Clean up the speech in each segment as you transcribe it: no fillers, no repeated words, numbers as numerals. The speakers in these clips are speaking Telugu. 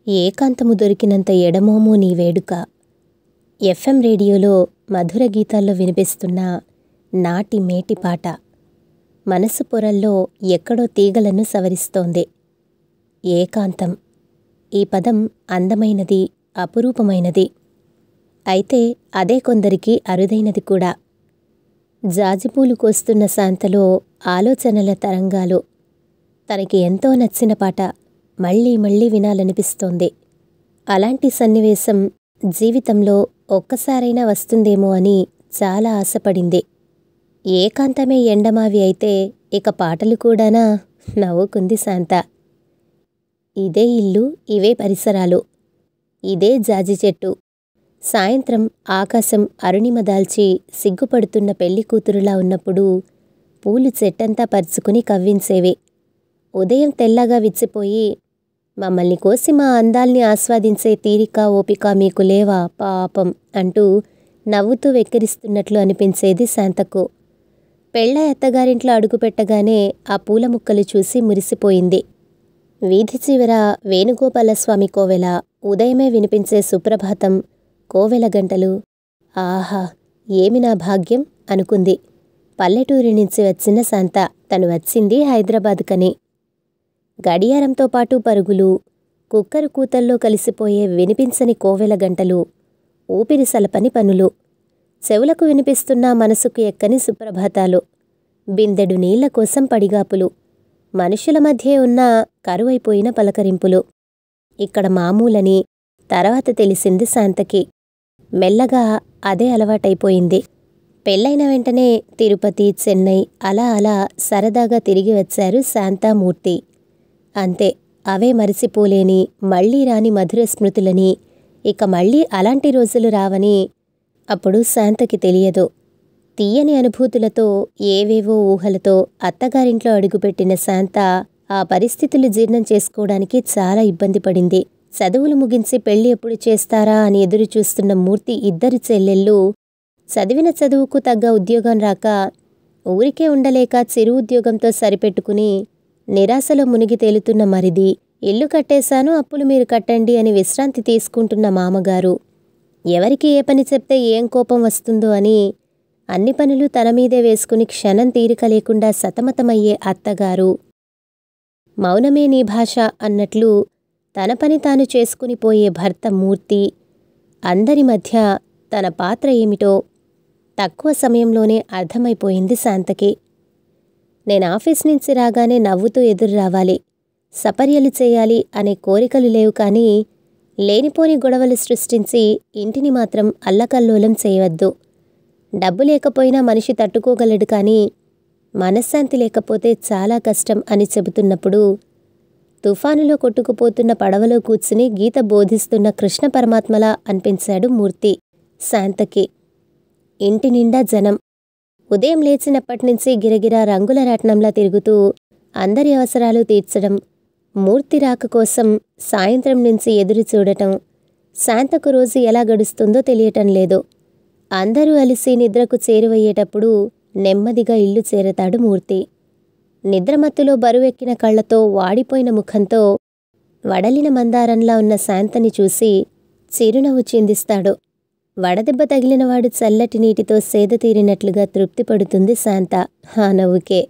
ఏకాంతము దొరికినంత ఎడమోమో నీ వేడుక. ఎఫ్ఎం రేడియోలో మధుర గీతాల్లో వినిపిస్తున్న నాటి మేటి పాట మనసు పొరల్లో ఎక్కడో తీగలను సవరిస్తోంది. ఏకాంతం ఈ పదం అందమైనది, అపురూపమైనది. అయితే అదే కొందరికి అరుదైనది కూడా. జాజిపూలు కోస్తున్న శాంతలో ఆలోచనల తరంగాలు. తనకి ఎంతో నచ్చిన పాట మళ్ళీ మళ్ళీ వినాలనిపిస్తోంది. అలాంటి సన్నివేశం జీవితంలో ఒక్కసారైనా వస్తుందేమో అని చాలా ఆశపడింది. ఏకాంతమే ఎండమావి అయితే ఇక పాటలు కూడానా? నవ్వుకుంది శాంత. ఇదే ఇల్లు, ఇవే పరిసరాలు, ఇదే జాజి చెట్టు. సాయంత్రం ఆకాశం అరుణిమ దాల్చి సిగ్గుపడుతున్న పెళ్లి కూతురులా ఉన్నప్పుడు పూలు చెట్టంతా పరుచుకుని కవ్వించేవి. ఉదయం తెల్లగా విచ్చిపోయి మమ్మల్ని కోసి మా అందాల్ని ఆస్వాదించే తీరిక, ఓపిక మీకు లేవా పాపం అంటూ నవ్వుతూ వెక్కిరిస్తున్నట్లు అనిపించేది శాంతకు. పెళ్ళై అత్తగారింట్లో అడుగుపెట్టగానే ఆ పూల ముక్కలు చూసి మురిసిపోయింది. వీధి చివర వేణుగోపాలస్వామి కోవెల, ఉదయమే వినిపించే సుప్రభాతం, కోవెల గంటలు. ఆహా, ఏమి నా భాగ్యం అనుకుంది. పల్లెటూరి నుంచి వచ్చిన శాంత. తను వచ్చింది హైదరాబాద్కని. గడియారంతో పాటు పరుగులు, కుక్కరు కూతల్లో కలిసిపోయే వినిపించని కోవెల గంటలు, ఊపిరి సలపని పనులు, చెవులకు వినిపిస్తున్న మనసుకు ఎక్కని సుప్రభాతాలు, బిందెడు నీళ్ల కోసం పడిగాపులు, మనుషుల మధ్య ఉన్న కరువైపోయిన పలకరింపులు. ఇక్కడ మామూలని తర్వాత తెలిసింది శాంతకి. మెల్లగా అదే అలవాటైపోయింది. పెళ్ళైన వెంటనే తిరుపతి, చెన్నై అలా అలా సరదాగా తిరిగి వచ్చారు శాంతామూర్తి. అంతే, అవే మరిసిపోలేని మళ్లీ రాని మధుర స్మృతులని. ఇక మళ్లీ అలాంటి రోజులు రావని అప్పుడు శాంతకి తెలియదు. తీయని అనుభూతులతో, ఏవేవో ఊహలతో అత్తగారింట్లో అడుగుపెట్టిన శాంత ఆ పరిస్థితులు జీర్ణం చేసుకోవడానికి చాలా ఇబ్బంది పడింది. చదువులు ముగించి పెళ్లి ఎప్పుడు చేస్తారా అని ఎదురు చూస్తున్న మూర్తి ఇద్దరు చెల్లెళ్ళు, చదివిన చదువుకు తగ్గ ఉద్యోగం రాక ఊరికే ఉండలేక చిరు ఉద్యోగంతో సరిపెట్టుకుని నిరాశలో మునిగి తేలుతున్న మరిది, ఇల్లు కట్టేశాను అప్పులు మీరు కట్టండి అని విశ్రాంతి తీసుకుంటున్న మామగారు, ఎవరికి ఏ పని చెప్తే ఏం కోపం వస్తుందో అని అన్ని పనులు తన మీదే వేసుకుని క్షణం తీరిక లేకుండా సతమతమయ్యే అత్తగారు, మౌనమే నీ భాష అన్నట్లు తన పని తాను చేసుకుని పోయే భర్త మూర్తి. అందరి మధ్య తన పాత్ర ఏమిటో తక్కువ సమయంలోనే అర్థమైపోయింది శాంతకి. నేను ఆఫీస్ నుంచి రాగానే నవ్వుతూ ఎదురు రావాలి, సపర్యలు చేయాలి అనే కోరికలు లేవు, కానీ లేనిపోని గొడవలు సృష్టించి ఇంటిని మాత్రం అల్లకల్లోలం చేయవద్దు. డబ్బు లేకపోయినా మనిషి తట్టుకోగలడు, కానీ మనశ్శాంతి లేకపోతే చాలా కష్టం అని చెబుతున్నప్పుడు తుఫానులో కొట్టుకుపోతున్న పడవలో కూర్చుని గీత బోధిస్తున్న కృష్ణ పరమాత్మలా అనిపించాడు మూర్తి శాంతకి. ఇంటి నిండా జనం. ఉదయం లేచినప్పటినుంచి గిరగిరా రంగుల రాట్నంలా తిరుగుతూ అందరి అవసరాలు తీర్చడం, మూర్తి రాక కోసం సాయంత్రం నుంచి ఎదురు చూడటం. శాంతకు రోజు ఎలా గడుస్తుందో తెలియటం లేదు. అందరూ అలిసి నిద్రకు చేరువయ్యేటప్పుడు నెమ్మదిగా ఇల్లు చేరతాడు మూర్తి. నిద్రమత్తులో బరువెక్కిన కళ్లతో, వాడిపోయిన ముఖంతో వడలిన మందారంలా ఉన్న శాంతని చూసి చిరునవ్వు చిందిస్తాడు. వడదెబ్బ తగిలినవాడు చల్లటి నీటితో సేద తీరినట్లుగా తృప్తి పడుతుంది శాంత ఆ నవ్వుకే.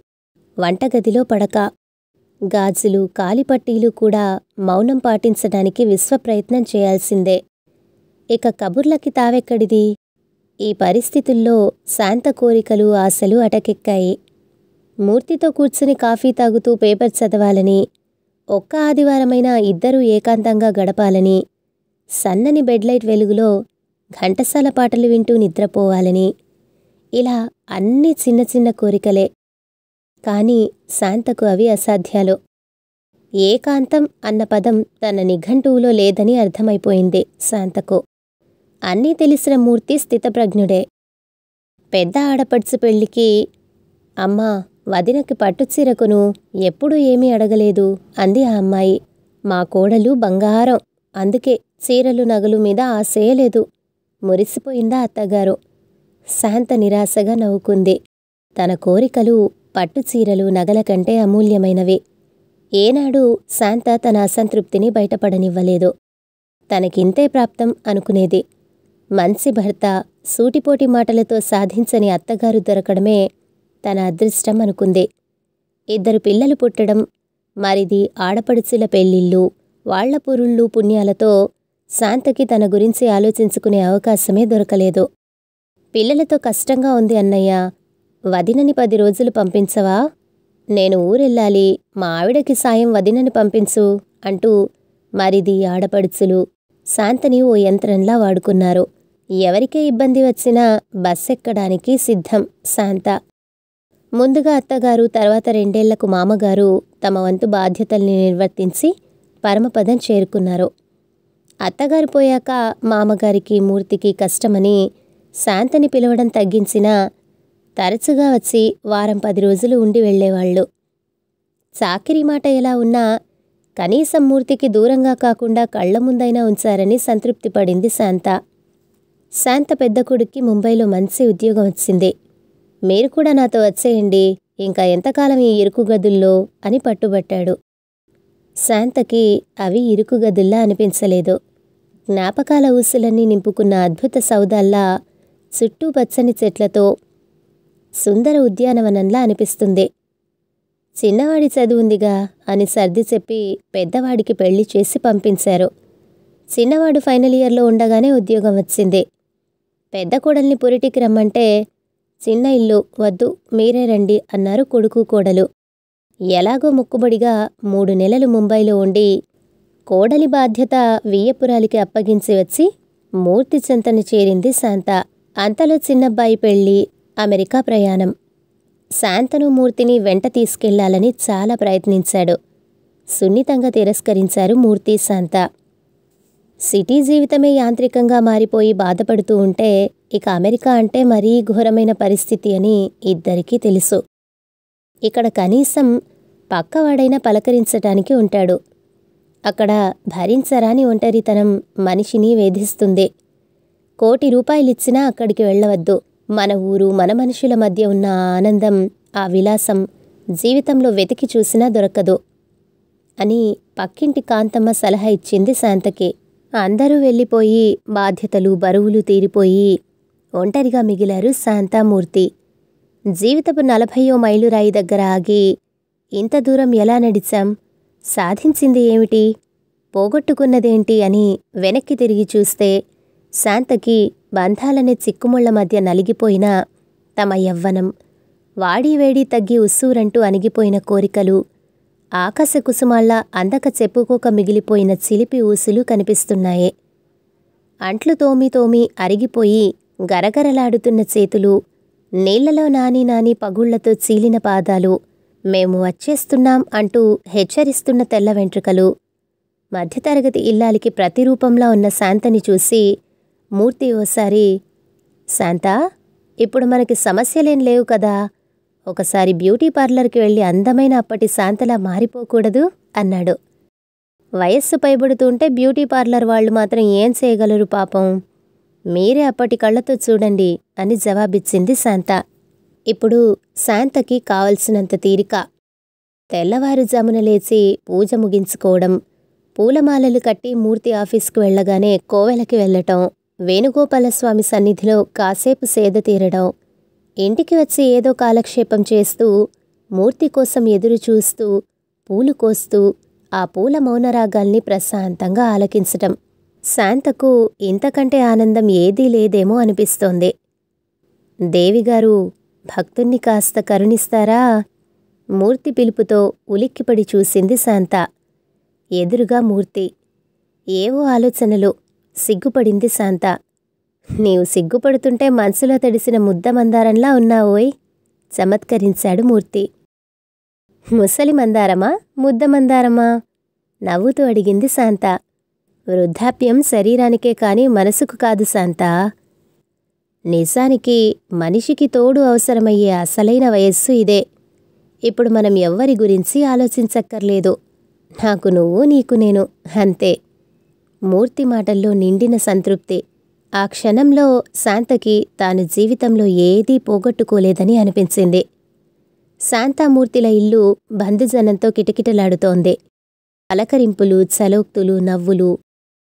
వంటగదిలో పడక, గాజులు, కాలిపట్టీలు కూడా మౌనం పాటించడానికి విశ్వప్రయత్నం చేయాల్సిందే. ఇక కబుర్లకి తావెక్కడిది? ఈ పరిస్థితుల్లో శాంత కోరికలు, ఆశలు అటకెక్కాయి. మూర్తితో కూర్చుని కాఫీ తాగుతూ పేపర్ చదవాలని, ఒక్క ఆదివారమైనా ఇద్దరూ ఏకాంతంగా గడపాలని, సన్నని బెడ్లైట్ వెలుగులో ఘంటసాల పాటలు వింటూ నిద్రపోవాలని, ఇలా అన్ని చిన్న చిన్న కోరికలే. కానీ శాంతకు అవి అసాధ్యాలు. ఏకాంతం అన్న పదం తన నిఘంటువులో లేదని అర్థమైపోయింది శాంతకు. అన్నీ తెలిసిన మూర్తి స్థితప్రజ్ఞుడే. పెద్ద ఆడపడుచు పెళ్లికి అమ్మా, వదినకి పట్టుచీర కొను, ఎప్పుడూ ఏమీ అడగలేదు అంది ఆ అమ్మాయి. మా కోడలు బంగారం, అందుకే చీరలు నగలు మీద ఆశేయలేదు మురిసిపోయిందా అత్తగారు. శాంత నిరాశగా నవ్వుకుంది. తన కోరికలు పట్టుచీరలు, నగల కంటే అమూల్యమైనవి. ఏనాడు శాంత తన అసంతృప్తిని బయటపడనివ్వలేదు. తనకింతే ప్రాప్తం అనుకునేది. మంచి భర్త, సూటిపోటి మాటలతో సాధించని అత్తగారు దొరకడమే తన అదృష్టం అనుకుంది. 2 పిల్లలు పుట్టడం, మరిది ఆడపడుచుల పెళ్ళిళ్ళు, వాళ్ల పురుళ్ళు పుణ్యాలతో శాంతకి తన గురించి ఆలోచించుకునే అవకాశమే దొరకలేదు. పిల్లలతో కష్టంగా ఉంది అన్నయ్య, వదినని 10 రోజులు పంపించవా? నేను ఊరెళ్ళాలి, మా ఆవిడకి సాయం వదినని పంపించు అంటూ మరిది ఆడపడుచులు శాంతని ఓ యంత్రంలా వాడుకున్నారు. ఎవరికే ఇబ్బంది వచ్చినా బస్సెక్కడానికి సిద్ధం శాంత. ముందుగా అత్తగారు, తర్వాత 2 ఏళ్లకు మామగారు తమ వంతు బాధ్యతల్ని నిర్వర్తించి పరమపదం చేరుకున్నారు. అత్తగారు పోయాక మామగారికి, మూర్తికి కష్టమని శాంతని పిలవడం తగ్గించినా తరచుగా వచ్చి వారం 10 రోజులు ఉండి వెళ్ళేవాళ్ళు. చాకిరీ మాట ఎలా ఉన్నా కనీసం మూర్తికి దూరంగా కాకుండా కళ్ల ముందైనా ఉంచారని సంతృప్తి పడింది శాంత. శాంత పెద్ద కొడుక్కి ముంబైలో మంచి ఉద్యోగం వచ్చింది. మీరు కూడా నాతో వచ్చేయండి, ఇంకా ఎంతకాలం ఈ ఇరుకు గదుల్లో అని పట్టుబట్టాడు. శాంతకి అవి ఇరుకు గదుల్లా అనిపించలేదు. జ్ఞాపకాల ఊసులన్నీ నింపుకున్న అద్భుత సౌదాల్లా, చుట్టూ పచ్చని చెట్లతో సుందర ఉద్యానవనంలా అనిపిస్తుంది. చిన్నవాడి చదువుందిగా అని సర్ది చెప్పి పెద్దవాడికి పెళ్లి చేసి పంపించారు. చిన్నవాడు ఫైనల్ ఇయర్లో ఉండగానే ఉద్యోగం వచ్చింది. పెద్ద కోడల్ని పురిటికి రమ్మంటే చిన్న ఇల్లు వద్దు, మీరే రండి అన్నారు కొడుకు కోడలు. ఎలాగో మొక్కుబడిగా 3 నెలలు ముంబైలో ఉండి కోడలి బాధ్యత వియ్యపురాలికి అప్పగించి వచ్చి మూర్తి చెంతని చేరింది శాంత. అంతలో చిన్నబ్బాయి పెళ్లి, అమెరికా ప్రయాణం. శాంతను మూర్తిని వెంట తీసుకెళ్లాలని చాలా ప్రయత్నించాడు. సున్నితంగా తిరస్కరించారు మూర్తి, శాంత. సిటీ జీవితమే యాంత్రికంగా మారిపోయి బాధపడుతూ ఉంటే ఇక అమెరికా అంటే మరీ ఘోరమైన పరిస్థితి అని ఇద్దరికీ తెలుసు. ఇక్కడ కనీసం పక్కవాడైనా పలకరించటానికి ఉంటాడు. అక్కడ భరించరాని ఒంటరితనం మనిషిని వేధిస్తుంది. 1 కోటి రూపాయలిచ్చినా అక్కడికి వెళ్ళవద్దు. మన ఊరు, మన మనుషుల మధ్య ఉన్న ఆనందం, ఆ విలాసం జీవితంలో వెతికి చూసినా దొరకదు అని పక్కింటి కాంతమ్మ సలహా ఇచ్చింది శాంతకి. అందరూ వెళ్ళిపోయి బాధ్యతలు, బరువులు తీరిపోయి ఒంటరిగా మిగిలారు శాంతామూర్తి. జీవితపు 40వ మైలురాయి దగ్గర ఆగి ఇంత దూరం ఎలా నడిచాం, సాధించింది ఏమిటి, పోగొట్టుకున్నదేంటి అని వెనక్కి తిరిగి చూస్తే శాంతకి బంధాలనే చిక్కుముళ్ల మధ్య నలిగిపోయిన తమ యవ్వనం, వాడీవేడి తగ్గి ఉస్సూరంటూ అణిగిపోయిన కోరికలు, ఆకాశ కుసుమాళ్ల అందక చెప్పుకోక మిగిలిపోయిన చిలిపి ఊసులు కనిపిస్తున్నాయి. అంట్లు తోమి అరిగిపోయి గరగరలాడుతున్న చేతులు, నీళ్లలో నాని పగుళ్లతో చీలిన పాదాలు, మేము వచ్చేస్తున్నాం అంటూ హెచ్చరిస్తున్న తెల్ల వెంట్రుకలు. మధ్యతరగతి ఇల్లాలికి ప్రతిరూపంలా ఉన్న శాంతని చూసి మూర్తి ఓసారి, శాంతా, ఇప్పుడు మనకి సమస్యలేం లేవు కదా, ఒకసారి బ్యూటీ పార్లర్కి వెళ్ళి అందమైన అప్పటి శాంతలా మారిపోకూడదు అన్నాడు. వయస్సు పైబడుతుంటే బ్యూటీ పార్లర్ వాళ్ళు మాత్రం ఏం చేయగలరు పాపం, మీరే అప్పటి కళ్ళతో చూడండి అని జవాబిచ్చింది శాంత. ఇప్పుడు శాంతకి కావలసినంత తీరిక. తెల్లవారుజామున లేచి పూజ ముగించుకోవడం, పూలమాలలు కట్టి మూర్తి ఆఫీస్కు వెళ్ళగానే కోవెలకి వెళ్ళటం, వేణుగోపాలస్వామి సన్నిధిలో కాసేపు సేద తీరడం, ఇంటికి వచ్చి ఏదో కాలక్షేపం చేస్తూ మూర్తి కోసం ఎదురు చూస్తూ పూలు కోస్తూ ఆ పూల మౌనరాగాల్ని ప్రశాంతంగా ఆలకించటం. శాంతకు ఇంతకంటే ఆనందం ఏదీ లేదేమో అనిపిస్తోంది. దేవిగారు, భక్తుణ్ణి కాస్త కరుణిస్తారా? మూర్తి పిలుపుతో ఉలిక్కిపడి చూసింది శాంత. ఎదురుగా మూర్తి. ఏవో ఆలోచనలు. సిగ్గుపడింది శాంత. నీవు సిగ్గుపడుతుంటే మనసులో తడిసిన ముద్దమందారంలా ఉన్నావోయ్, చమత్కరించాడు మూర్తి. ముసలి మందారమా, ముద్దమందారమా? నవ్వుతూ అడిగింది శాంత. వృద్ధాప్యం శరీరానికే కాని మనసుకు కాదు శాంత. నిజానికి మనిషికి తోడు అవసరమయ్యే అసలైన వయస్సు ఇదే. ఇప్పుడు మనం ఎవ్వరి గురించి ఆలోచించక్కర్లేదు. నాకు నువ్వు, నీకు నేను, అంతే. మూర్తి మాటల్లో నిండిన సంతృప్తి. ఆ క్షణంలో శాంతకి తాను జీవితంలో ఏదీ పోగొట్టుకోలేదని అనిపించింది. శాంతామూర్తిల ఇల్లు బంధుజనంతో కిటకిటలాడుతోంది. పలకరింపులు, చలోక్తులు, నవ్వులు.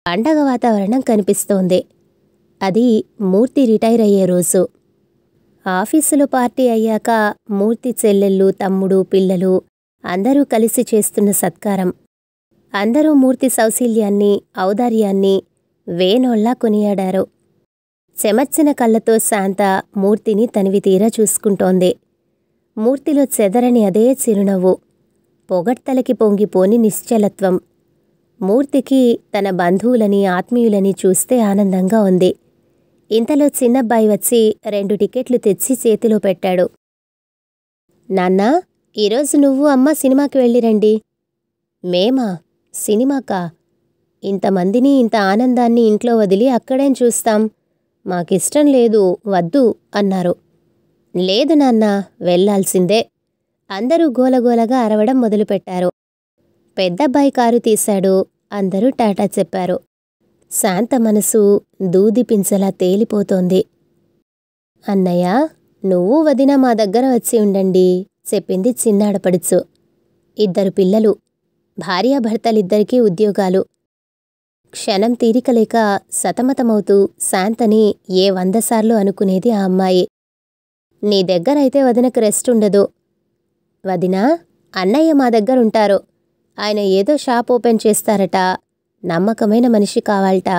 పండగ వాతావరణం కనిపిస్తోంది. అది మూర్తి రిటైర్ అయ్యే రోజు. ఆఫీసులో పార్టీ అయ్యాక మూర్తి చెల్లెళ్ళు, తమ్ముడు, పిల్లలు అందరూ కలిసి చేస్తున్న సత్కారం. అందరూ మూర్తి సౌశీల్యాన్ని, ఔదార్యాన్ని వేనోళ్లా కొనియాడారు. చెమర్చిన కళ్ళతో శాంత మూర్తిని తనివితీరా చూసుకుంటోంది. మూర్తిలో చెదరని అదే చిరునవ్వు, పొగడ్తలకి పొంగిపోని నిశ్చలత్వం. మూర్తికి తన బంధువులని, ఆత్మీయులని చూస్తే ఆనందంగా ఉంది. ఇంతలో చిన్నబ్బాయి వచ్చి 2 టికెట్లు తెచ్చి చేతిలో పెట్టాడు. నాన్నా, ఈరోజు నువ్వు అమ్మ సినిమాకి వెళ్ళిరండి. మేమా? సినిమాకా? ఇంతమందిని, ఇంత ఆనందాన్ని ఇంట్లో వదిలి అక్కడేం చూస్తాం? మాకిష్టం లేదు, వద్దు అన్నారు. లేదు నాన్నా, వెళ్లాల్సిందే. అందరూ గోలగోలగా అరవడం మొదలుపెట్టారు. పెద్దబ్బాయి కారు తీశాడు. అందరూ టాటా చెప్పారు. శాంత మనసు దూదిపించలా తేలిపోతోంది. అన్నయ్య, నువ్వు వదిన మా దగ్గర వచ్చి ఉండండి చెప్పింది చిన్నాడపడుచు. 2 పిల్లలు, భార్యాభర్తలిద్దరికీ ఉద్యోగాలు. క్షణం తీరికలేక సతమతమవుతూ శాంతని 100 సార్లు అనుకునేది ఆ అమ్మాయి. నీ దగ్గరైతే వదినకు రెస్ట్ ఉండదు. వదినా, అన్నయ్య మా దగ్గరుంటారు. ఆయన ఏదో షాప్ ఓపెన్ చేస్తారట. నమ్మకమైన మనిషి కావాలట.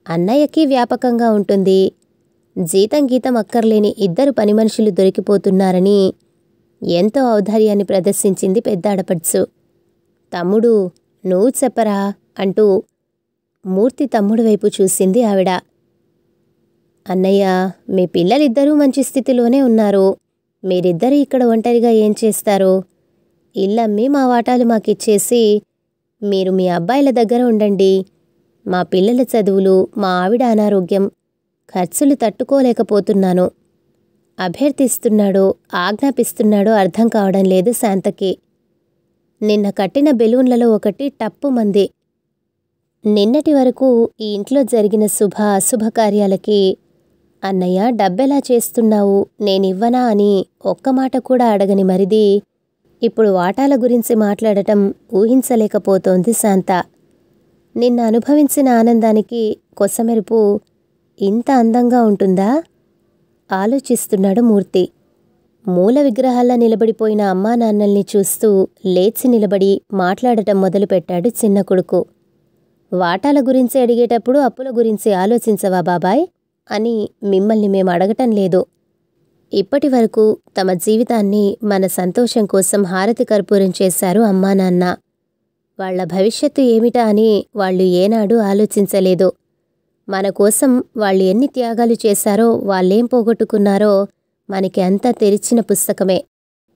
అన్నయ్యకి వ్యాపకంగా ఉంటుంది. జీతం గీతం అక్కర్లేని 2 పని మనుషులు దొరికిపోతున్నారని ఎంతో ఔదార్యాన్ని ప్రదర్శించింది పెద్దాడపడుచు. తమ్ముడు, నువ్వు చెప్పరా అంటూ మూర్తి తమ్ముడు వైపు చూసింది ఆవిడ. అన్నయ్య, మీ పిల్లలిద్దరూ మంచి స్థితిలోనే ఉన్నారు. మీరిద్దరూ ఇక్కడ ఒంటరిగా ఏం చేస్తారు? ఇల్లమ్మి మా వాటాలు మాకిచ్చేసి మీరు మీ అబ్బాయిల దగ్గర ఉండండి. మా పిల్లల చదువులు, మా ఆవిడ అనారోగ్యం, ఖర్చులు తట్టుకోలేకపోతున్నాను. అభ్యర్థిస్తున్నాడో ఆజ్ఞాపిస్తున్నాడో అర్థం కావడం లేదు శాంతకి. నిన్న కట్టిన బెలూన్లలో ఒకటి టప్పుమంది. నిన్నటి వరకు ఈ ఇంట్లో జరిగిన శుభ అశుభ కార్యాలకి అన్నయ్య డబ్బెలా చేస్తున్నావు, నేనివ్వనా అని ఒక్క మాట కూడా అడగని మరిది ఇప్పుడు వాటాల గురించి మాట్లాడటం ఊహించలేకపోతోంది శాంత. నిన్న అనుభవించిన ఆనందానికి కొసమెరుపు ఇంత అందంగా ఉంటుందా? ఆలోచిస్తున్నాడు మూర్తి. మూల విగ్రహాల్లా నిలబడిపోయిన అమ్మా నాన్నల్ని చూస్తూ లేచి నిలబడి మాట్లాడటం మొదలుపెట్టాడు చిన్న కొడుకు. వాటాల గురించి అడిగేటప్పుడు అప్పుల గురించి ఆలోచించవా బాబాయ్ అని మిమ్మల్ని మేము అడగటం లేదు. ఇప్పటి వరకు తమ జీవితాన్ని మన సంతోషం కోసం హారతి కర్పూరం చేశారు అమ్మా నాన్న. వాళ్ల భవిష్యత్తు ఏమిటా అని వాళ్ళు ఏనాడూ ఆలోచించలేదు. మన కోసం వాళ్ళు ఎన్ని త్యాగాలు చేశారో, వాళ్ళేం పోగొట్టుకున్నారో మనకి అంతా తెరిచిన పుస్తకమే.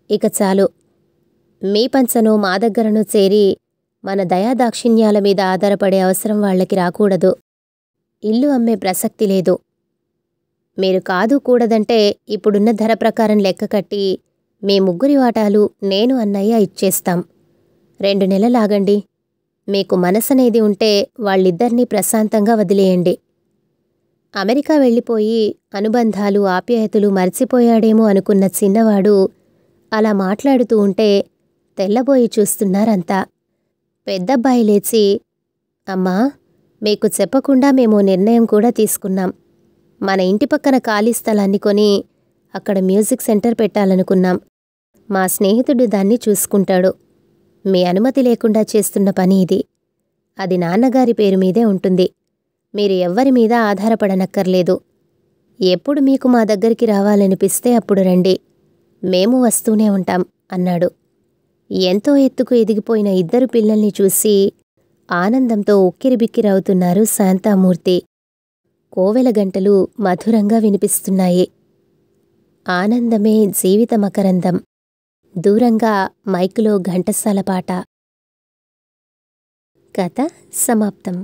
ఇక చాలు. మీ పంచనో మా దగ్గరనో చేరి మన దయాదాక్షిణ్యాల మీద ఆధారపడే అవసరం వాళ్ళకి రాకూడదు. ఇల్లు అమ్మే ప్రసక్తి లేదు. మీరు కాదు కూడదంటే ఇప్పుడున్న ధర ప్రకారం లెక్క కట్టి మీ ముగ్గురి వాటాలు నేను అన్నయ్య ఇచ్చేస్తాం. 2 నెలలాగండి. మీకు మనసనేది ఉంటే వాళ్ళిద్దరినీ ప్రశాంతంగా వదిలేయండి. అమెరికా వెళ్ళిపోయి అనుబంధాలు, ఆప్యాయతలు మర్చిపోయాడేమో అనుకున్న చిన్నవాడు అలా మాట్లాడుతూ ఉంటే తెల్లబోయి చూస్తున్నారంతా. పెద్దబ్బాయి లేచి, అమ్మా, మీకు చెప్పకుండా మేము నిర్ణయం కూడా తీసుకున్నాం. మన ఇంటి పక్కన ఖాళీ స్థలాన్ని కొని అక్కడ మ్యూజిక్ సెంటర్ పెట్టాలనుకున్నాం. మా స్నేహితుడు దాన్ని చూసుకుంటాడు. మీ అనుమతి లేకుండా చేస్తున్న పని ఇది. అది నాన్నగారి పేరు మీదే ఉంటుంది. మీరు ఎవ్వరి మీద ఆధారపడనక్కర్లేదు. ఎప్పుడు మీకు మా దగ్గరికి రావాలనిపిస్తే అప్పుడు రండి. మేము వస్తూనే ఉంటాం అన్నాడు. ఎంతో ఎత్తుకు ఎదిగిపోయిన 2 పిల్లల్ని చూసి ఆనందంతో ఉక్కిరిబిక్కిరవుతున్నారు శాంతామూర్తి. కోవెల గంటలు మధురంగా వినిపిస్తున్నాయి. ఆనందమే జీవిత మకరందం. దూరంగా మైకులో ఘంటసాల పాట. కథ సమాప్తం.